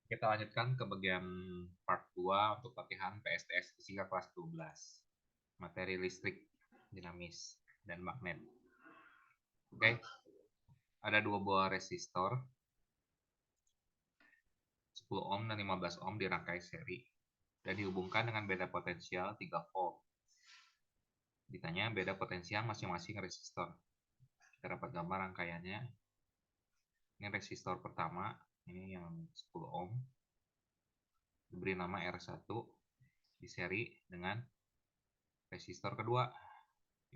Kita lanjutkan ke bagian part 2 untuk latihan PSTS Fisika kelas 12. Materi listrik, dinamis, dan magnet. Oke, ada dua buah resistor 10 ohm dan 15 ohm dirangkai seri dan dihubungkan dengan beda potensial 3 volt. Ditanya beda potensial masing-masing resistor. Kita dapat gambar rangkaiannya. Ini resistor pertama, ini yang 10 ohm. Diberi nama R1 di seri dengan resistor kedua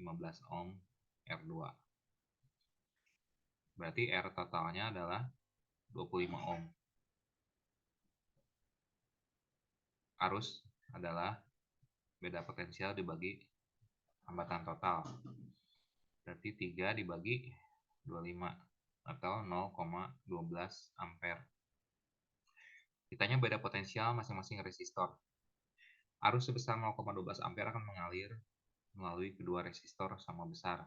15 ohm R2. Berarti R totalnya adalah 25 ohm. Arus adalah beda potensial dibagi hambatan total. Berarti 3 dibagi 25 atau 0,12 ampere. Ditanya beda potensial masing-masing resistor. Arus sebesar 0,12 ampere akan mengalir melalui kedua resistor sama besar.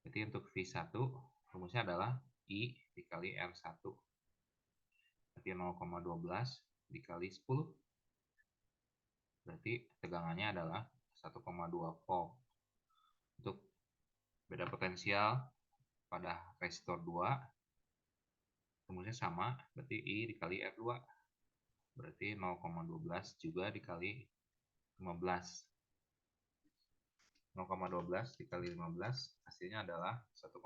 Jadi untuk V1 rumusnya adalah I dikali R1. Berarti 0,12 dikali 10. Berarti tegangannya adalah 1,2 volt. Untuk beda potensial pada resistor 2 rumusnya sama, berarti I dikali R2. Berarti 0,12 juga dikali 15. 0,12 dikali 15 hasilnya adalah 1,8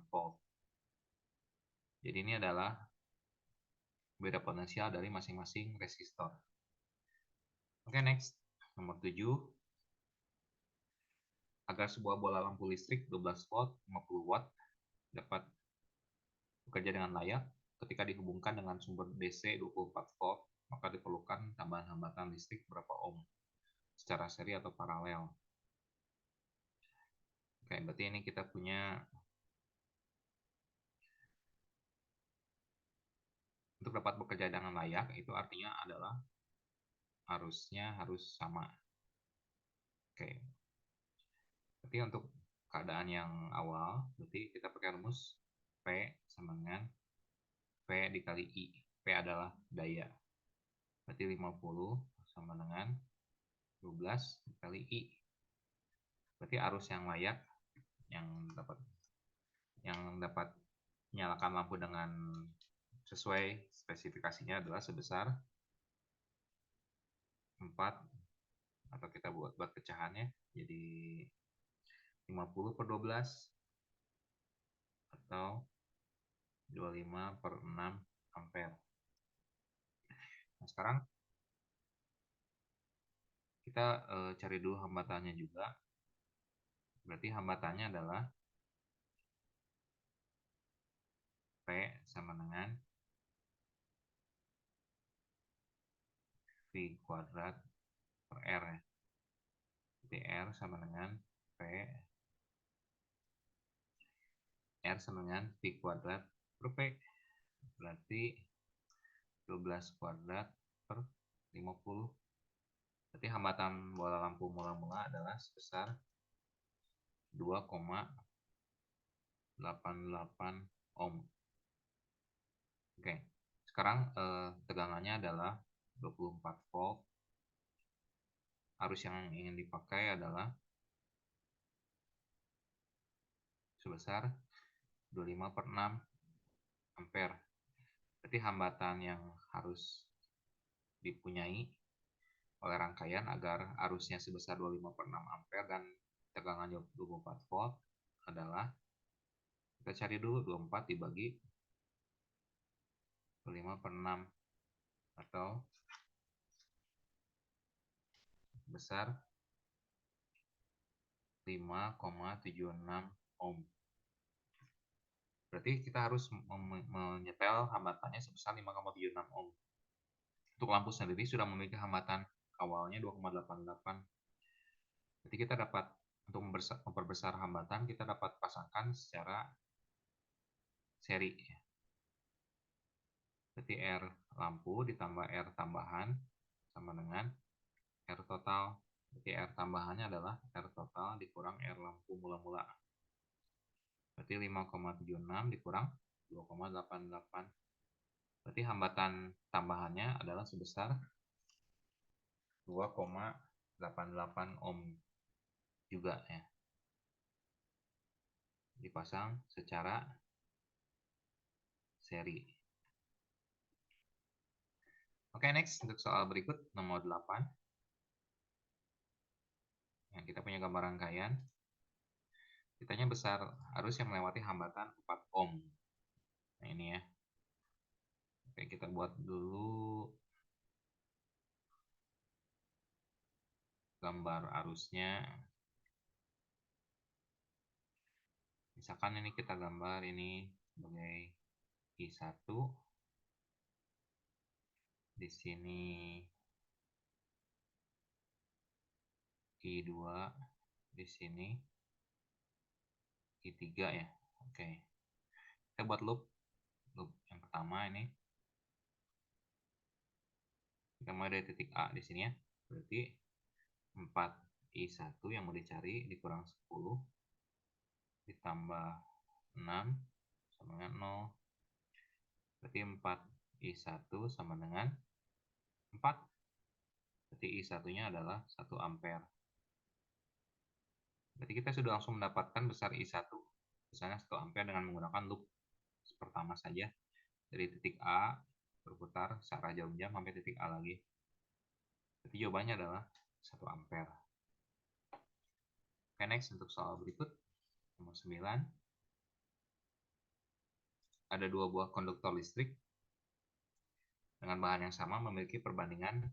volt. Jadi ini adalah beda potensial dari masing-masing resistor. Oke, next. Nomor 7. Agar sebuah bola lampu listrik 12 volt 50 watt dapat bekerja dengan layak, ketika dihubungkan dengan sumber DC 24 volt, maka diperlukan tambahan hambatan listrik berapa ohm secara seri atau paralel. Oke, berarti ini kita punya untuk dapat bekerja dengan layak itu artinya adalah arusnya harus sama. Oke. Berarti untuk keadaan yang awal, berarti kita pakai rumus P sama dengan V dikali I. P adalah daya. Berarti 50 sama dengan 12 dikali I. Berarti arus yang layak yang dapat menyalakan lampu dengan sesuai spesifikasinya adalah sebesar 4, atau kita buat pecahannya jadi 50 per 12 atau 25 per 6 ampere. Nah, sekarang kita cari dulu hambatannya juga. Berarti hambatannya adalah P sama dengan V kuadrat per R ya. Jadi R sama dengan P, R sama dengan V kuadrat per P. Berarti 12 kuadrat per 50. Berarti hambatan bola lampu mula-mula adalah sebesar 2,88 ohm. Oke, sekarang tegangannya adalah 24 volt. Arus yang ingin dipakai adalah sebesar 25 per 6 ampere. Berarti hambatan yang harus dipunyai oleh rangkaian agar arusnya sebesar 25 per 6 ampere dan tegangannya 24 volt adalah, kita cari dulu 24 dibagi 25 per 6 atau besar 5,76 ohm. Berarti kita harus menyetel hambatannya sebesar 5,76 ohm. Untuk lampu sendiri sudah memiliki hambatan awalnya 2,88. Jadi kita dapat untuk memperbesar hambatan, kita dapat pasangkan secara seri. Berarti R lampu ditambah R tambahan sama dengan R total. Berarti R tambahannya adalah R total dikurang R lampu mula-mula. Berarti 5,76 dikurang 2,88. Berarti hambatan tambahannya adalah sebesar 2,88 ohm juga ya. Dipasang secara seri. Oke, next untuk soal berikut nomor 8. Yang kita punya gambar rangkaian. Ditanya besar arus yang melewati hambatan 4 ohm. Nah, ini ya. Oke, kita buat dulu gambar arusnya. Misalkan ini kita gambar ini sebagai I1. Di sini I2, di sini I3 ya. Oke. Kita buat loop. Loop yang pertama ini. Kita mulai dari titik A di sini ya. Berarti 4I1 yang mau dicari dikurang 10 ditambah 6 sama dengan 0. Berarti 4I1 sama dengan 4. Berarti I1-nya adalah 1 ampere. Berarti kita sudah langsung mendapatkan besar I1. Besarnya 1 ampere dengan menggunakan loop pertama saja. Dari titik A berputar searah jarum jam sampai titik A lagi. Berarti jawabannya adalah 1 ampere. Oke, next untuk soal berikut. Nomor 9. Ada 2 buah konduktor listrik dengan bahan yang sama memiliki perbandingan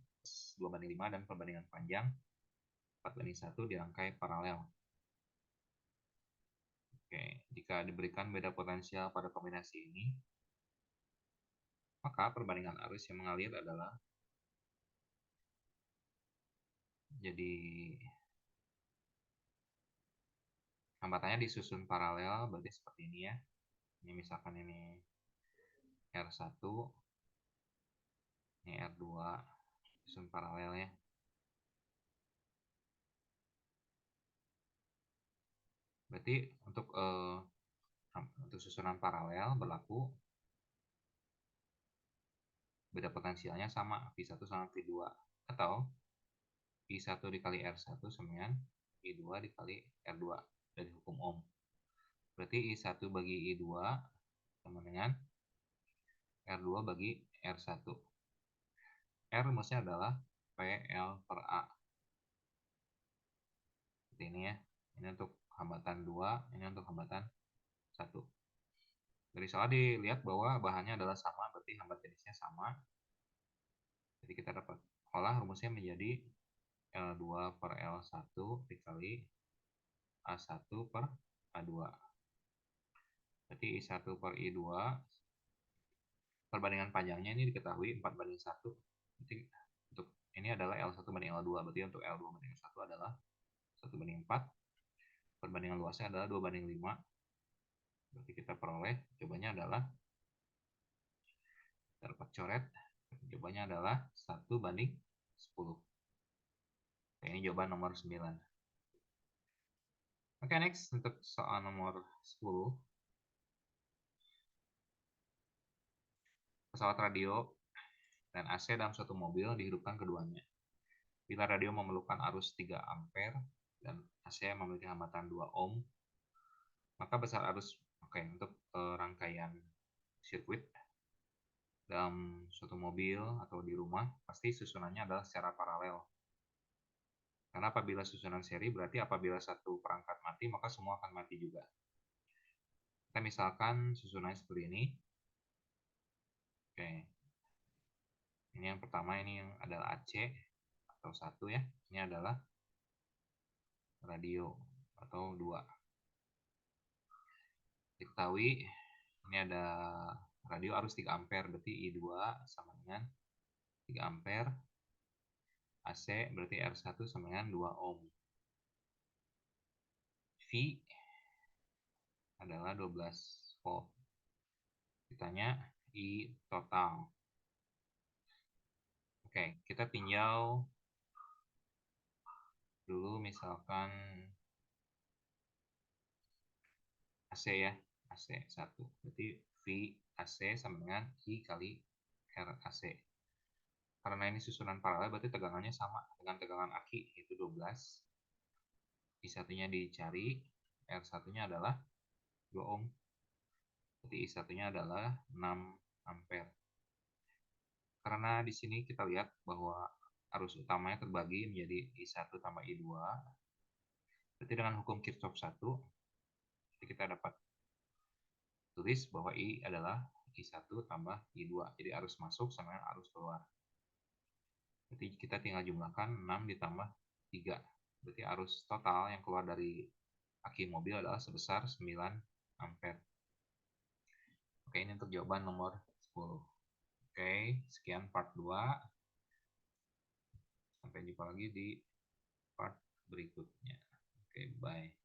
2:5 dan perbandingan panjang 4:1 dirangkai paralel. Oke, jika diberikan beda potensial pada kombinasi ini, maka perbandingan arus yang mengalir adalah jadi hambatannya disusun paralel, berarti seperti ini ya. Ini misalkan ini R1, ini R2, susun paralel ya. Berarti untuk susunan paralel berlaku beda potensialnya sama, V1 sama V2, atau I1 dikali R1 sama dengan I2 dikali R2 dari hukum Ohm. Berarti I1 bagi I2 sama dengan R2 bagi R1. R rumusnya adalah PL per A. Seperti ini ya. Ini untuk hambatan 2, ini untuk hambatan 1. Dari soal dilihat bahwa bahannya adalah sama, berarti hambat jenisnya sama. Jadi kita dapat olah rumusnya menjadi L2 per L1 dikali A1 per A2. Berarti I1 per I2, perbandingan panjangnya ini diketahui 4:1. Berarti untuk ini adalah L1 banding L2. Berarti untuk L2 banding L1 adalah 1:4. Perbandingan luasnya adalah 2:5. Berarti kita peroleh jawabannya adalah, kita dapat coret, jawabannya adalah 1:10. Oke, ini jawaban nomor 9. Oke, next untuk soal nomor 10. Pesawat radio dan AC dalam suatu mobil dihidupkan keduanya. Bila radio memerlukan arus 3 ampere dan AC memiliki hambatan 2 ohm, maka besar arus untuk rangkaian sirkuit dalam suatu mobil atau di rumah pasti susunannya adalah secara paralel. Karena apabila susunan seri berarti apabila satu perangkat mati maka semua akan mati juga. Kita misalkan susunannya seperti ini. Oke. Ini yang pertama, ini yang adalah AC atau 1 ya. Ini adalah radio atau 2. Diketahui ini ada radio arus 3 ampere, berarti I2 sama dengan 3 ampere. AC berarti R1 sama dengan 2 ohm. V adalah 12 volt. Ditanya I total. Oke, kita tinjau dulu misalkan AC ya. AC 1. Berarti V AC sama dengan I kali RAC. Karena ini susunan paralel, berarti tegangannya sama dengan tegangan aki, yaitu 12. I1-nya dicari, R1-nya adalah 2 ohm. Berarti I1-nya adalah 6 ampere. Karena di sini kita lihat bahwa arus utamanya terbagi menjadi I1 tambah I2. Berarti dengan hukum Kirchhoff 1, kita dapat tulis bahwa I adalah I1 tambah I2. Jadi arus masuk sama dengan arus keluar. Berarti kita tinggal jumlahkan 6 ditambah 3. Berarti arus total yang keluar dari aki mobil adalah sebesar 9 ampere. Oke, ini untuk jawaban nomor 10. Oke, sekian part 2. Sampai jumpa lagi di part berikutnya. Oke, bye.